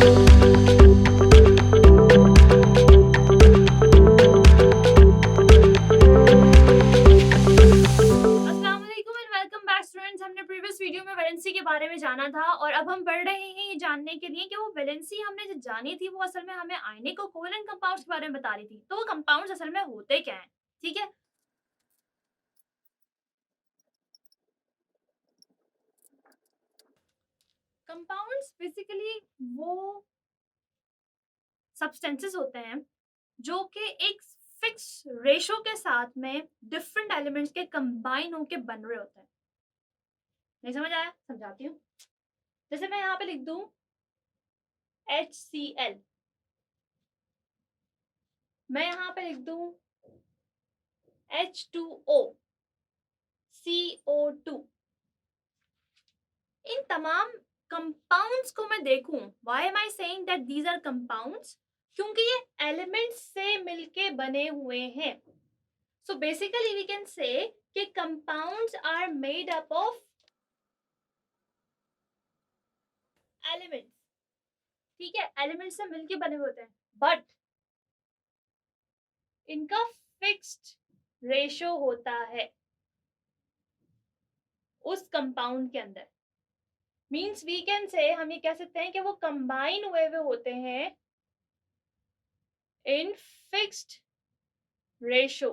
अस्सलाम वालेकुम and welcome back students. हमने प्रीवियस वीडियो में वैलेंसी के बारे में जाना था और अब हम बढ़ रहे हैं ये जानने के लिए कि वो वैलेंसी हमने जो जानी थी वो असल में हमें आयनिक और कोवेलेंट कंपाउंड्स के बारे में बता रही थी। तो वो कंपाउंड्स असल में होते क्या हैं? ठीक है, कंपाउंड्स बेसिकली वो सब्सटेंसेस होते हैं जो कि एक फिक्स रेशो के साथ में डिफरेंट एलिमेंट्स के कंबाइन होके बन रहे होते हैं। नहीं समझ आया? समझाती हूँ। जैसे मैं यहाँ पे लिख दूं HCl, मैं यहाँ पे लिख दूं H2O, CO2। इन तमाम कंपाउंड्स को मैं देखूं, why am I saying that these are compounds, क्योंकि ये एलिमेंट्स से मिलके बने हुए हैं। So basically we can say कि compounds are made up of elements. ठीक है, एलिमेंट्स से मिलके बने हुए होते हैं, बट इनका फिक्स्ड रेशो होता है उस कंपाउंड के अंदर। मीन्स वी कैन से, हम ये कह सकते हैं कि वो कंबाइन हुए हुए होते हैं in fixed ratio.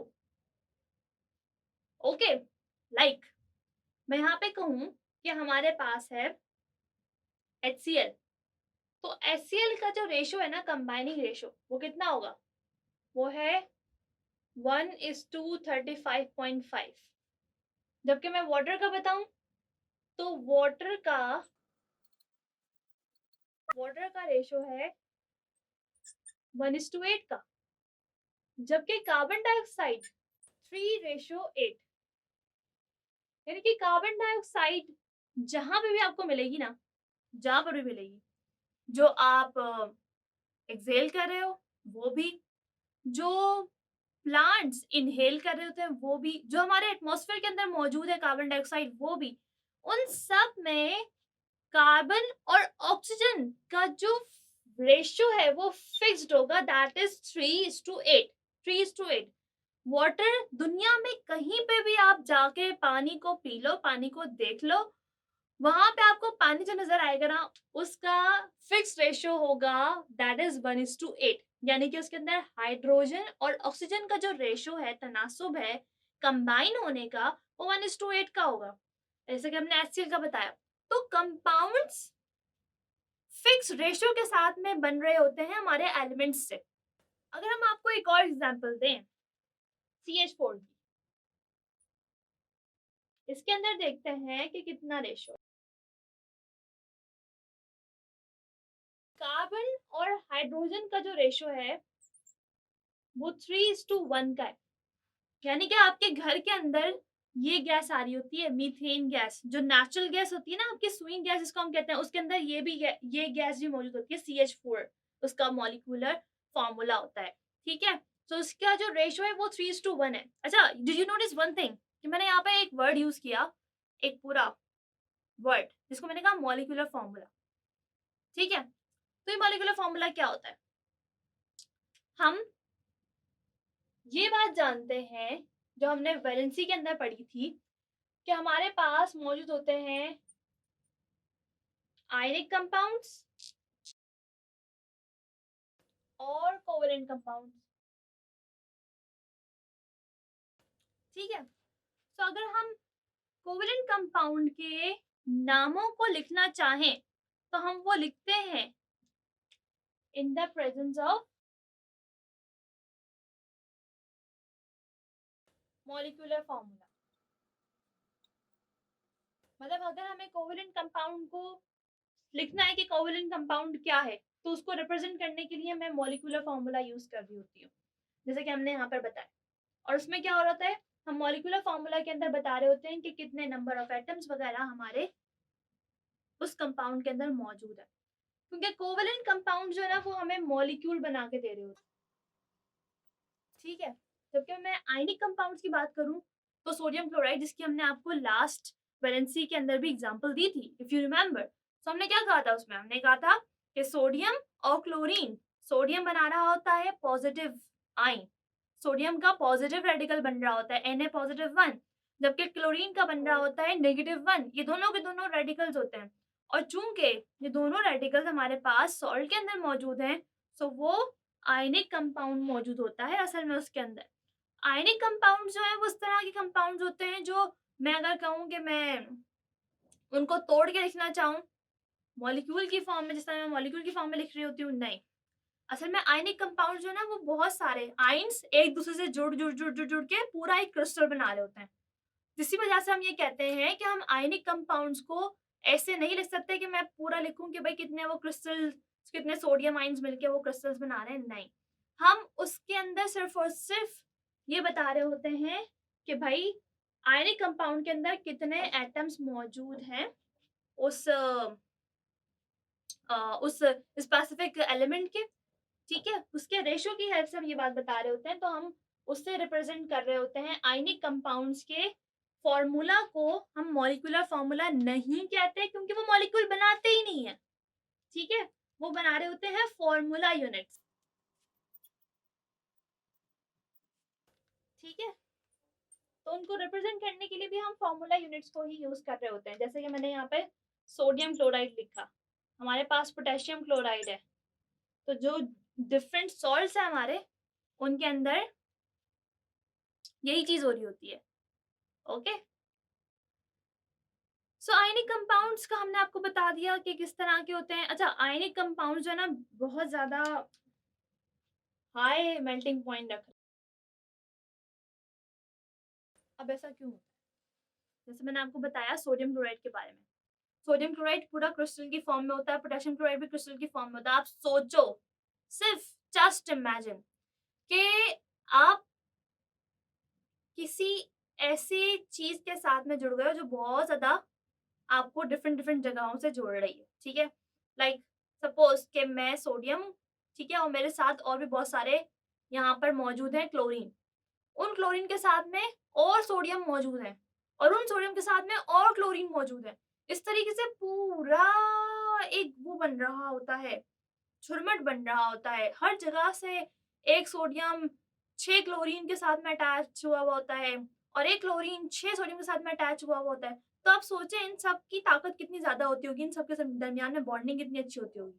Okay, like मैं यहाँ पे कहूं कि हमारे पास है HCl, तो HCl का जो रेशो है ना, कंबाइनिंग रेशो, वो कितना होगा? वो है 1:35.5। जबकि मैं वाटर का बताऊं तो वाटर का रेशो है 1:8 का, जबकि कार्बन डाइऑक्साइड 3:8। यानी कि कार्बन डाइऑक्साइड जहां पे भी आपको मिलेगी ना, जहां पर भी मिलेगी, जो आप एक्सेल कर रहे हो वो भी, जो प्लांट्स इनहेल कर रहे होते हैं वो भी, जो हमारे एटमॉस्फेयर के अंदर मौजूद है कार्बन डाइऑक्साइड वो भी, उन सब में कार्बन और ऑक्सीजन का जो रेशियो है वो फिक्स्ड होगा, दैट इज 3:8। 3:8। वाटर, दुनिया में कहीं पे भी आप जाके पानी को पी लो, पानी को देख लो, वहां पे आपको पानी जो नजर आएगा ना, उसका फिक्स रेशियो होगा, दैट इज 1:8। यानी कि उसके अंदर हाइड्रोजन और ऑक्सीजन का जो रेशियो है, तनासुब है कंबाइन होने का, वो 1:8 का होगा, जैसे कि हमने HCl का बताया। तो कंपाउंड्स फिक्स रेशियो के साथ में बन रहे होते हैं हमारे एलिमेंट्स से। अगर हम आपको एक और एग्जांपल दें CH4 की, इसके अंदर देखते हैं कि कितना रेशियो। कार्बन और हाइड्रोजन का जो रेशियो है वो 3:1 का है। यानी कि आपके घर के अंदर ये गैस आ रही होती है, मीथेन गैस, जो नेचुरल गैस होती है ना, आपकी स्वीन गैस जिसको हम कहते हैं, उसके अंदर ये गैस भी मौजूद होती है, CH4 उसका मॉलिक्यूलर फॉर्मूला होता है। ठीक है, तो उसका जो रेशियो है वो 3:1 है। अच्छा, did you notice one thing कि मैंने यहाँ पे एक वर्ड यूज किया, एक पूरा वर्ड जिसको मैंने कहा मॉलिक्यूलर फॉर्मूला। ठीक है, तो ये मॉलिक्यूलर फॉर्मूला क्या होता है? हम ये बात जानते हैं, जो हमने वैलेंसी के अंदर पढ़ी थी, कि हमारे पास मौजूद होते हैं आयनिक कंपाउंड्स और कोवेलेंट कंपाउंड्स। ठीक है, तो अगर हम कोवेलेंट कंपाउंड के नामों को लिखना चाहें तो हम वो लिखते हैं in the presence of molecular formula. मतलब अगर हमें कोवेलेंट कंपाउंड को लिखना है कि कोवेलेंट कंपाउंड क्या है, तो उसको रिप्रेजेंट करने के लिए मैं मॉलिक्यूलर फॉर्मूला यूज कर रही होती हूँ, जैसे कि हमने यहाँ पर बताया। और उसमें क्या हो रहा है, हम मॉलिक्यूलर फॉर्मूला के अंदर बता रहे होते हैं कि कितने नंबर ऑफ एटम्स वगैरह हमारे उस कंपाउंड के अंदर मौजूद है, क्योंकि कोवेलेंट कंपाउंड जो है ना वो हमें मॉलिक्यूल बना के दे रहे होते हैं। ठीक है, जबकि मैं आयनिक कंपाउंड्स की बात करूं तो सोडियम क्लोराइड, जिसकी हमने आपको लास्ट वैलेंसी के अंदर भी एग्जांपल दी थी, इफ यू रिमेंबर, तो हमने क्या कहा था उसमें? हमने कहा था कि सोडियम और क्लोरीन, सोडियम बना रहा होता है पॉजिटिव आयन, सोडियम का पॉजिटिव रेडिकल बन रहा होता है Na +1, जबकि क्लोरीन का बन रहा होता है -1। ये दोनों के दोनों रेडिकल्स होते हैं, और चूंकि ये दोनों रेडिकल्स हमारे पास सॉल्ट के अंदर मौजूद हैं, सो वो आयनिक कंपाउंड मौजूद होता है असल में उसके अंदर। आयनिक कंपाउंड जो है वो उस तरह के कंपाउंड होते हैं जो मैं अगर कहूँ कि मैं उनको तोड़ के लिखना चाहूँ मॉलिक्यूल की फॉर्म में, जिस तरह मैं मॉलिक्यूल की फॉर्म में लिख रही होती हूँ, नहीं। असल में आयनिक कंपाउंड जो है ना वो बहुत सारे आयन्स एक दूसरे से जुड़ के पूरा एक क्रिस्टल बना रहे होते हैं। जिसकी वजह से हम ये कहते हैं कि हम आयनिक कंपाउंड्स को ऐसे नहीं लिख सकते कि मैं पूरा लिखूं कि भाई कितने वो क्रिस्टल, कितने सोडियम आयन्स मिलके वो क्रिस्टल्स बना रहे हैं, नहीं। हम उसके अंदर सिर्फ और सिर्फ ये बता रहे होते हैं कि भाई आयनिक कंपाउंड के अंदर कितने एटम्स मौजूद हैं उस स्पेसिफिक एलिमेंट के, ठीक है। उसके रेशियो की हेल्प से हम ये बात बता रहे होते हैं, तो हम उससे रिप्रेजेंट कर रहे होते हैं आयनिक कंपाउंड्स के फॉर्मूला को। हम मॉलिक्यूलर फॉर्मूला नहीं कहते क्योंकि वो मॉलिक्यूल बनाते ही नहीं है, ठीक है। वो बना रहे होते हैं फॉर्मूला यूनिट्स, ठीक है। तो उनको रिप्रेजेंट करने के लिए भी हम फॉर्मूला यूनिट्स को ही यूज कर रहे होते हैं। जैसे कि मैंने यहाँ पे सोडियम क्लोराइड लिखा, हमारे पास पोटेशियम क्लोराइड है, तो जो डिफरेंट सॉल्ट्स है हमारे, उनके अंदर यही चीज हो रही होती है, ओके। सो आयनिक कंपाउंड्स का हमने आपको बता दिया कि किस तरह के होते हैं। अच्छा, आयनिक कंपाउंड जो है ना बहुत ज्यादा हाई मेल्टिंग पॉइंट रख, अब ऐसा क्यों होता है? जैसे मैंने आपको बताया सोडियम क्लोराइड के बारे में, सोडियम क्लोराइड पूरा क्रिस्टल की फॉर्म में होता है, पोटेशियम क्लोराइड भी क्रिस्टल की फॉर्म में होता है। आप सोचो, सिर्फ जस्ट इमेजिन कि आप किसी ऐसी चीज के साथ में जुड़ गए हो जो बहुत ज्यादा आपको डिफरेंट डिफरेंट जगहों से जोड़ रही है, ठीक है। लाइक सपोज कि मैं सोडियम, ठीक है, और मेरे साथ और भी बहुत सारे यहाँ पर मौजूद हैं क्लोरीन, उन क्लोरीन के साथ में और सोडियम मौजूद है, और उन सोडियम के साथ में और क्लोरीन मौजूद है। इस तरीके से पूरा एक वो बन रहा होता है, झुरमट बन रहा होता है। हर जगह से एक सोडियम 6 क्लोरीन के साथ में अटैच हुआ हुआ होता है, और एक क्लोरीन 6 सोडियम के साथ में अटैच हुआ हुआ होता है। तो आप सोचें इन सब की ताकत कितनी ज्यादा होती होगी, इन सब के दरमियान में बॉन्डिंग कितनी अच्छी होती होगी,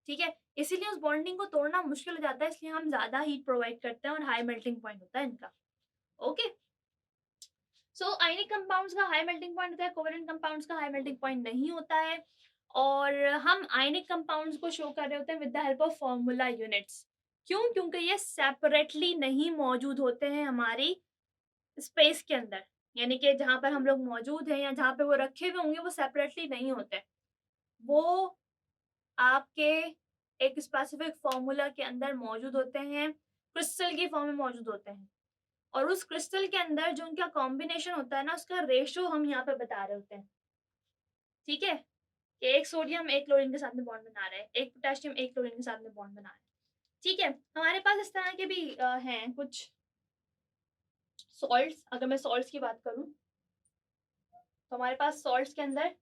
ठीक है। इसीलिए उस बॉन्डिंग को तोड़ना मुश्किल हो जाता है, इसलिए हम ज्यादा हीट प्रोवाइड करते हैं और हाई मेल्टिंग पॉइंट होता है इनका, ओके। सो आयनिक कंपाउंड्स का हाई मेल्टिंग पॉइंट होता है, कोवेलेंट कंपाउंड्स का हाई मेल्टिंग पॉइंट नहीं होता है। और हम आयनिक कंपाउंड्स को शो कर रहे होते हैं with the help of formula units. क्यों? क्योंकि ये सेपरेटली नहीं मौजूद होते हैं हमारी स्पेस के अंदर, यानी कि जहाँ पर हम लोग मौजूद हैं या जहाँ पे वो रखे हुए होंगे वो सेपरेटली नहीं होते, वो आपके एक स्पेसिफिक फॉर्मूला के अंदर मौजूद होते हैं, क्रिस्टल की फॉर्म में मौजूद होते हैं। और उस क्रिस्टल के अंदर जो उनका कॉम्बिनेशन होता है ना, उसका रेशियो हम यहाँ पे बता रहे होते हैं, ठीक है। कि एक सोडियम एक क्लोरीन के साथ में बॉन्ड बना रहा है, एक पोटेशियम एक क्लोरीन के साथ में बॉन्ड बना रहा है, ठीक है। हमारे पास इस तरह के भी हैं कुछ सॉल्ट्स। अगर मैं सॉल्ट्स की बात करूं तो हमारे पास सॉल्ट्स के अंदर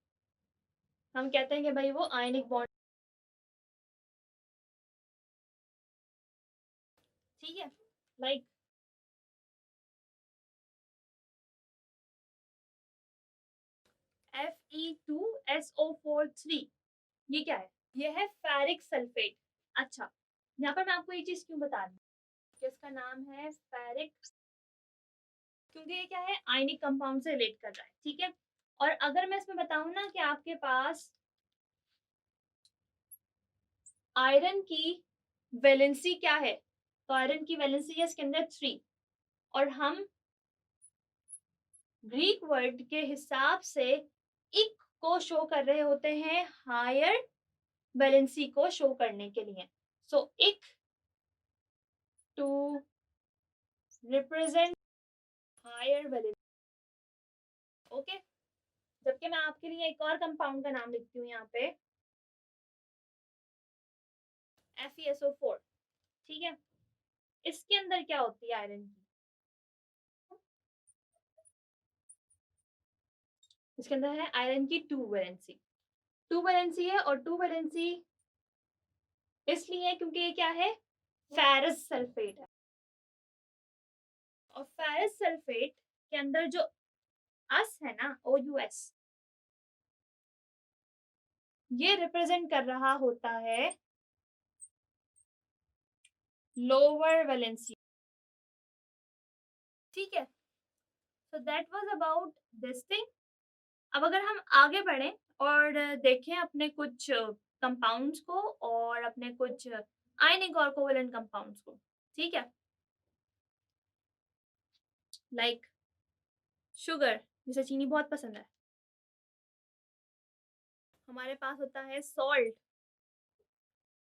हम कहते हैं कि भाई वो आयनिक बॉन्ड, ठीक है। लाइक Fe2SO4 3, ये क्या है? ये है फेरिक सल्फेट। अच्छा, यहाँ पर मैं आपको ये चीज क्यों बता रही हूँ कि इसका नाम है फेरिक, क्योंकि ये क्या है, आयनिक कंपाउंड से रिलेट कर रहा है, ठीक है। और अगर मैं इसमें बताऊं ना कि आपके पास आयरन की वैलेंसी क्या है, तो आयरन की वैलेंसी है इसके अंदर 3, और हम ग्रीक वर्ड के हिसाब से इक को शो कर रहे होते हैं हायर वैलेंसी को शो करने के लिए। सो इक to represent higher valency, okay. जबकि मैं आपके लिए एक और कंपाउंड का नाम लिखती हूँ यहाँ पे, FeSO4, ठीक है। इसके अंदर क्या होती है आयरन की? इसके अंदर है आयरन की 2 वैलेंसी, 2 वैलेंसी है, और 2 वैलेंसी इसलिए क्योंकि ये क्या है, फेरस सल्फेट है। और फेरस सल्फेट के अंदर जो अस है ना, OUS, ये रिप्रेजेंट कर रहा होता है लोअर वैलेंसी। ठीक है, so that was about this thing. अब अगर हम आगे बढ़ें और देखें अपने कुछ कंपाउंड्स को और अपने कुछ आयनिक और कोवेलेंट कंपाउंड्स को, ठीक है, लाइक शुगर, जिसे चीनी बहुत पसंद है। हमारे पास होता है सॉल्ट,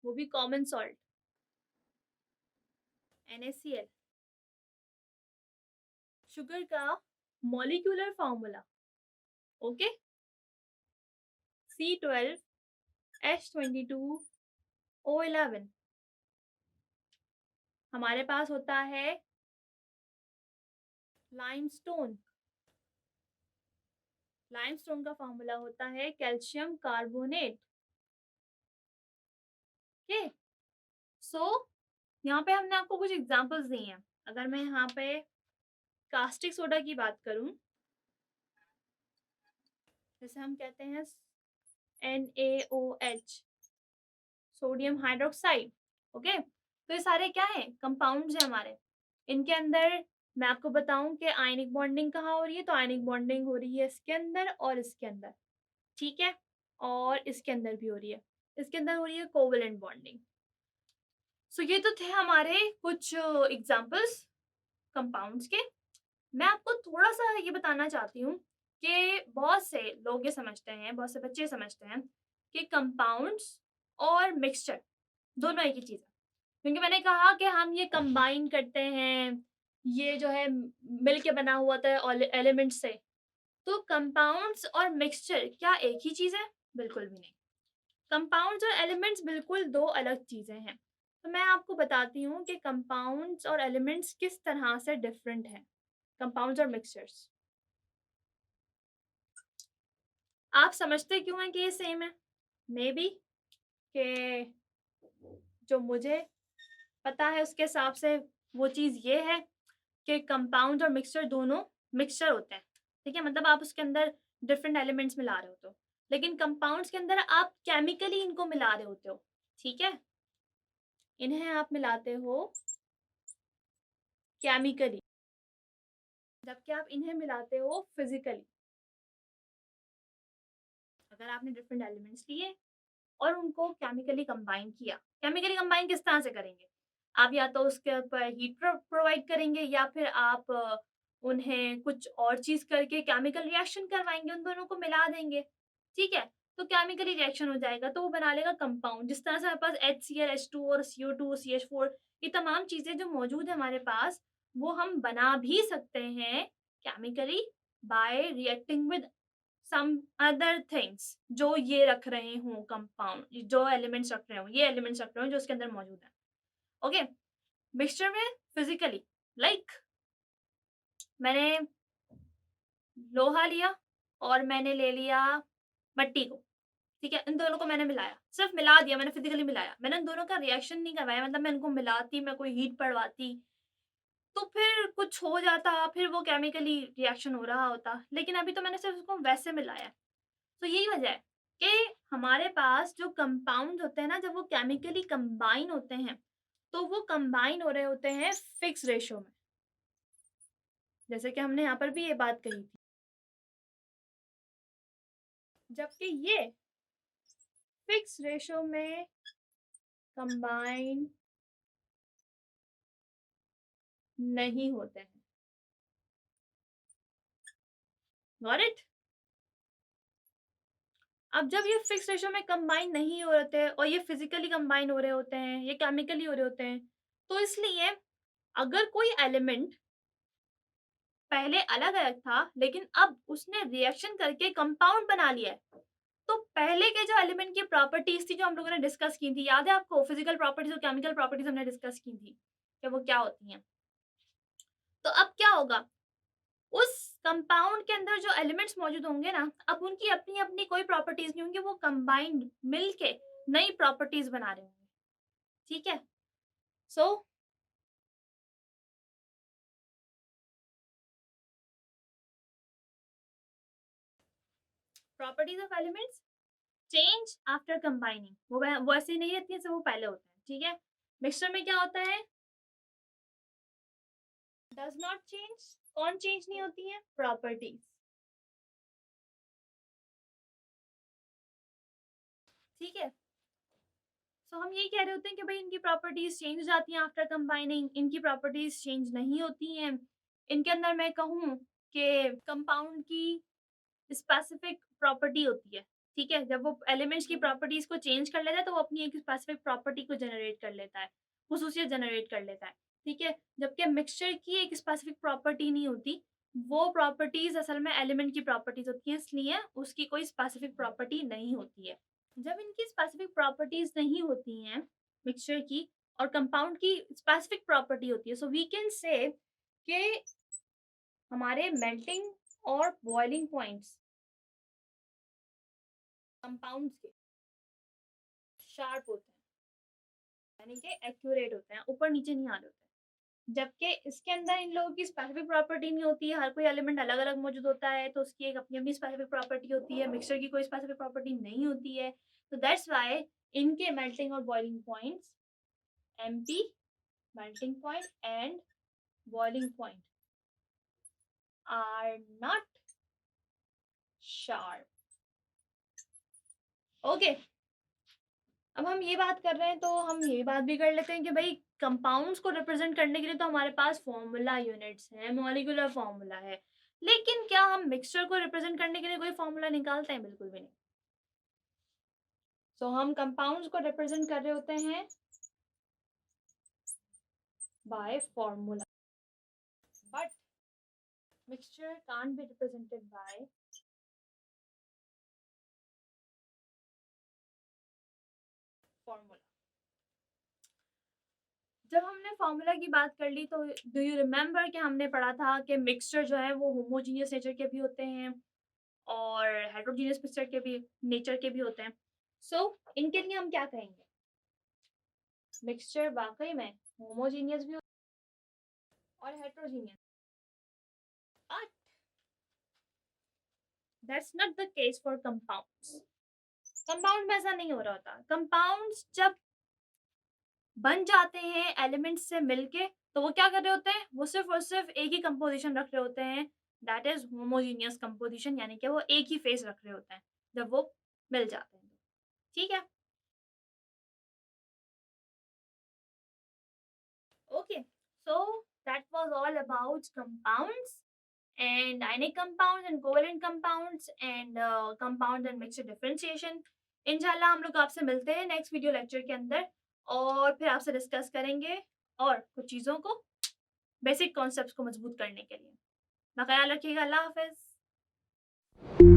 वो भी कॉमन सॉल्ट, NaCl। शुगर का मॉलिक्यूलर फॉर्मूला, ओके, C12H22O11। हमारे पास होता है लाइमस्टोन। लाइमस्टोन का फॉर्मूला होता है कैल्शियम कार्बोनेट। ओके, सो यहाँ पे हमने आपको कुछ एग्जांपल्स दिए हैं। अगर मैं यहाँ पे कास्टिक सोडा की बात करूं, जैसे हम कहते हैं NaOH, सोडियम हाइड्रोक्साइड। ओके, तो ये सारे क्या है, कंपाउंड्स हैं हमारे। इनके अंदर मैं आपको बताऊं कि आयनिक बॉन्डिंग कहाँ हो रही है, तो आयनिक बॉन्डिंग हो रही है इसके अंदर और इसके अंदर, ठीक है, और इसके अंदर भी हो रही है, इसके अंदर हो रही है कोवेलेंट बॉन्डिंग। सो ये तो थे हमारे कुछ एग्जांपल्स कंपाउंड्स के। मैं आपको थोड़ा सा ये बताना चाहती हूँ कि बहुत से लोग ये समझते हैं, बहुत से बच्चे समझते हैं कि कंपाउंड्स और मिक्सचर दोनों एक ही चीज़ है, क्योंकि मैंने कहा कि हम ये कंबाइन करते हैं, ये जो है मिल के बना हुआ था एलिमेंट से। तो कंपाउंड्स और मिक्सचर क्या एक ही चीज़ है? बिल्कुल भी नहीं। कंपाउंड्स और एलिमेंट्स बिल्कुल दो अलग चीज़ें हैं। तो मैं आपको बताती हूँ कि कंपाउंड्स और एलिमेंट्स किस तरह से डिफरेंट हैं, कंपाउंड्स और मिक्सचर्स। आप समझते क्यों हैं कि ये सेम है? मे बी कि जो मुझे पता है उसके हिसाब से वो चीज़ ये है कि कंपाउंड और मिक्सचर दोनों मिक्सचर होते हैं, ठीक है, मतलब आप उसके अंदर डिफरेंट एलिमेंट्स मिला रहे होते हो, लेकिन कंपाउंड्स के अंदर आप केमिकली इनको मिला रहे होते हो, ठीक है, इन्हें आप मिलाते हो केमिकली, जबकि आप इन्हें मिलाते हो फिजिकली। अगर आपने डिफरेंट एलिमेंट्स लिए और उनको केमिकली कंबाइन किया, केमिकली कंबाइन किस तरह से करेंगे, आप या तो उसके ऊपर हीट प्रोवाइड करेंगे या फिर आप उन्हें कुछ और चीज करके केमिकल रिएक्शन करवाएंगे, उन दोनों को मिला देंगे, ठीक है, तो केमिकली रिएक्शन हो जाएगा, तो वो बना लेगा कंपाउंड। जिस तरह से हमारे पास HCl, H2 और CO2, CH4, ये तमाम चीजें जो मौजूद है हमारे पास, वो हम बना भी सकते हैं chemically by reacting with some other things, जो ये रख रहे हों कंपाउंड, जो एलिमेंट्स रख रहे हों, ये एलिमेंट्स रख रहे हों जो इसके अंदर मौजूद है। ओके, मिक्सचर में फिजिकली, लाइक मैंने लोहा लिया और मैंने ले लिया मट्टी को, ठीक है, इन दोनों को मैंने मिलाया, सिर्फ मिला दिया, मैंने फिजिकली मिलाया, मैंने इन दोनों का रिएक्शन नहीं करवाया, मतलब मैं इनको मिलाती, मैं कोई हीट पड़वाती तो फिर कुछ हो जाता, फिर वो केमिकली रिएक्शन हो रहा होता, लेकिन अभी तो मैंने सिर्फ उसको वैसे मिलाया है। तो यही वजह है कि हमारे पास जो कंपाउंड होते हैं ना, जब वो केमिकली कंबाइन होते हैं तो वो कंबाइन हो रहे होते हैं फिक्स रेशो में, जैसे कि हमने यहाँ पर भी ये बात कही थी, जबकि ये फिक्स रेशो में कंबाइन नहीं होते हैं। Got it? अब जब ये फिक्स रेशो में कंबाइन नहीं हो रहे और ये फिजिकली कंबाइन हो रहे होते हैं, ये केमिकली हो रहे होते हैं, तो इसलिए अगर कोई एलिमेंट पहले अलग अलग था लेकिन अब उसने रिएक्शन करके कंपाउंड बना लिया है, तो पहले के जो एलिमेंट की प्रॉपर्टीज थी जो हम लोगों ने डिस्कस की थी, याद है आपको, फिजिकल प्रॉपर्टीज और केमिकल प्रॉपर्टीज हमने डिस्कस की थी कि वो क्या होती हैं, तो अब क्या होगा, उस कंपाउंड के अंदर जो एलिमेंट्स मौजूद होंगे ना, अब उनकी अपनी अपनी कोई प्रॉपर्टीज नहीं होंगी, वो कंबाइंड मिलके नई प्रॉपर्टीज बना रहे होंगे, ठीक है। So properties of elements change after combining, वो ऐसे ही नहीं रहती है जैसे वो पहले होते हैं, ठीक है। मिक्सचर में क्या होता है, डज नॉट चेंज, कौन चेंज नहीं होती है, प्रॉपर्टीज, ठीक है। सो हम यही कह रहे होते हैं कि भाई इनकी प्रॉपर्टीज चेंज हो जाती हैं आफ्टर कंबाइनिंग, इनकी प्रॉपर्टीज चेंज नहीं होती हैं। इनके अंदर मैं कहूँ कि कंपाउंड की स्पेसिफिक प्रॉपर्टी होती है, ठीक है। जब वो एलिमेंट्स की प्रॉपर्टीज को चेंज कर लेता है तो वो अपनी एक स्पेसिफिक प्रॉपर्टी को जनरेट कर लेता है, खुसूसियत जनरेट कर लेता है, ठीक है। जबकि मिक्सचर की एक स्पेसिफिक प्रॉपर्टी नहीं होती, वो प्रॉपर्टीज असल में एलिमेंट की प्रॉपर्टीज होती हैं, इसलिए उसकी कोई स्पेसिफिक प्रॉपर्टी नहीं होती है। जब इनकी स्पेसिफिक प्रॉपर्टीज नहीं होती हैं मिक्सचर की, और कंपाउंड की स्पेसिफिक प्रॉपर्टी होती है, सो वी कैन से कि हमारे मेल्टिंग और बॉइलिंग पॉइंट्स कंपाउंड्स के शार्प होते हैं, यानी कि एक्यूरेट होते हैं, ऊपर नीचे नहीं आ रहे होते हैं। जबकि इसके अंदर इन लोगों की स्पेसिफिक प्रॉपर्टी नहीं होती है, हर कोई एलिमेंट अलग अलग मौजूद होता है, तो उसकी एक अपनी अपनी स्पेसिफिक प्रॉपर्टी होती है, मिक्सचर की कोई स्पेसिफिक प्रॉपर्टी नहीं होती है। तो दैट्स वाई इनके मेल्टिंग और boiling points, MP melting point and boiling point are not sharp. Okay, अब हम ये बात कर रहे हैं तो हम ये बात भी कर लेते हैं कि भाई कंपाउंड्स को रिप्रेजेंट करने के लिए तो हमारे पास फॉर्मूला यूनिट्स है, मॉलिक्यूलर फॉर्मूला है, लेकिन क्या हम मिक्सचर को रिप्रेजेंट करने के लिए कोई फॉर्मूला निकालते हैं? बिल्कुल भी नहीं। सो हम कंपाउंड्स को रिप्रेजेंट कर रहे होते हैं by formula, but mixture can't be represented by formula. जब हमने फॉर्मूला की बात कर ली तो डू यू रिमेम्बर कि हमने पढ़ा था कि मिक्सचर जो है वो होमोजीनियस नेचर के भी होते हैं और हेटेरोजीनियस मिक्सचर के भी नेचर के भी होते हैं। सो इनके लिए हम क्या कहेंगे, मिक्सचर वाकई में होमोजीनियस भी और heterogeneous, but that's not the case for compounds. Compound में ऐसा नहीं हो रहा होता। कंपाउंड्स जब बन जाते हैं एलिमेंट्स से मिलके तो वो क्या कर रहे होते हैं, वो सिर्फ और सिर्फ एक ही कंपोजिशन रख रहे होते हैं, दैट इज होमोजीनियस कंपोजिशन, यानी कि वो एक ही फेस रख रहे होते हैं जब वो मिल जाते हैं, ठीक है। Okay, so that was all about compounds and ionic compounds and covalent compounds and compound and mixture differentiation. इंशाल्लाह हम लोग आपसे मिलते हैं नेक्स्ट वीडियो लेक्चर के अंदर और फिर आपसे डिस्कस करेंगे और कुछ चीज़ों को, बेसिक कॉन्सेप्ट्स को मजबूत करने के लिए। अपना ख्याल रखिएगा। अल्लाह हाफिज़।